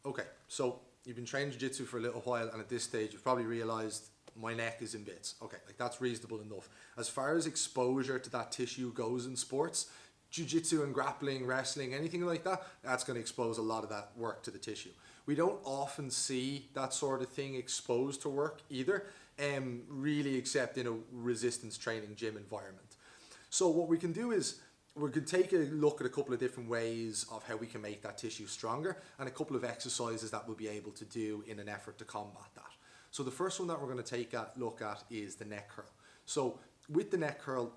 Okay, so you've been training jiu-jitsu for a little while, and at this stage you've probably realized my neck is in bits. Okay, like that's reasonable enough. As far as exposure to that tissue goes in sports, jiu-jitsu and grappling, wrestling, anything like that, that's going to expose a lot of that work to the tissue. We don't often see that sort of thing exposed to work either, really except in a resistance training gym environment. So what we can do is we can take a look at a couple of different ways of how we can make that tissue stronger, and a couple of exercises that we'll be able to do in an effort to combat that. So the first one that we're going to take a look at is the neck curl. So with the neck curl,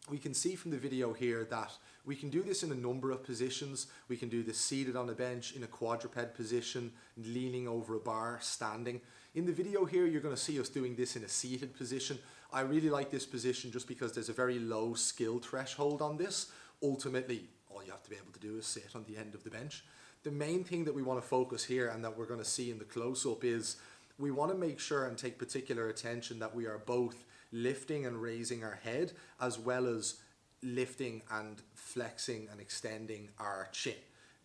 we can see from the video here that we can do this in a number of positions. We can do this seated on a bench, in a quadruped position, leaning over a bar, standing. In the video here, you're going to see us doing this in a seated position. I really like this position just because there's a very low skill threshold on this. Ultimately, all you have to be able to do is sit on the end of the bench. The main thing that we want to focus here, and that we're going to see in the close-up, is we want to make sure and take particular attention that we are both lifting and raising our head, as well as lifting and flexing and extending our chin.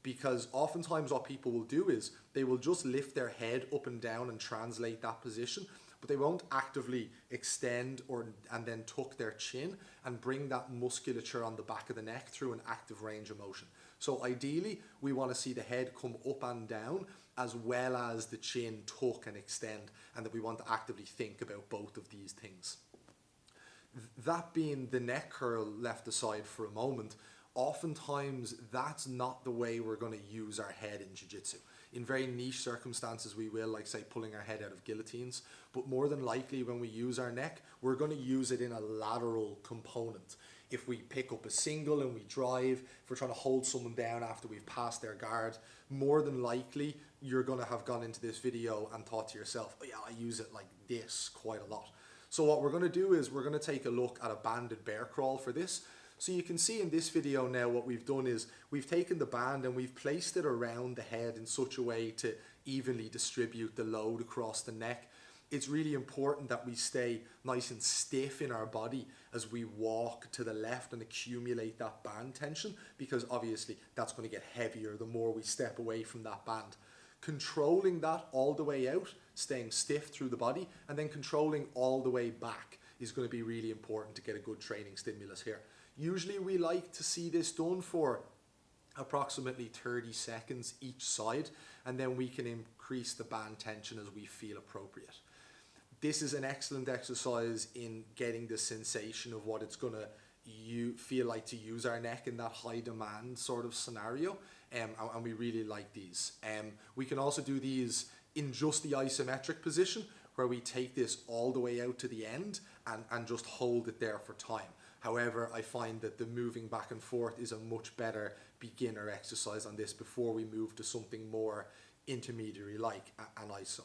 Because oftentimes what people will do is they will just lift their head up and down and translate that position, but they won't actively extend and then tuck their chin and bring that musculature on the back of the neck through an active range of motion. So ideally, we want to see the head come up and down, as well as the chin tuck and extend, and that we want to actively think about both of these things. That being the neck curl left aside for a moment, oftentimes that's not the way we're going to use our head in jiu-jitsu. In very niche circumstances we will, like say pulling our head out of guillotines, but more than likely when we use our neck, we're going to use it in a lateral component. If we pick up a single and we drive, if we're trying to hold someone down after we've passed their guard, more than likely you're going to have gone into this video and thought to yourself, oh yeah, I use it like this quite a lot. So what we're going to do is we're going to take a look at a banded bear crawl for this. So you can see in this video now what we've done is we've taken the band and we've placed it around the head in such a way to evenly distribute the load across the neck. It's really important that we stay nice and stiff in our body as we walk to the left and accumulate that band tension, because obviously that's going to get heavier the more we step away from that band. Controlling that all the way out, staying stiff through the body, and then controlling all the way back is going to be really important to get a good training stimulus here. Usually we like to see this done for approximately 30 seconds each side, and then we can increase the band tension as we feel appropriate. This is an excellent exercise in getting the sensation of what it's going to feel like to use our neck in that high demand sort of scenario, and we really like these. We can also do these in just the isometric position, where we take this all the way out to the end and just hold it there for time. However, I find that the moving back and forth is a much better beginner exercise on this before we move to something more intermediary like an ISO.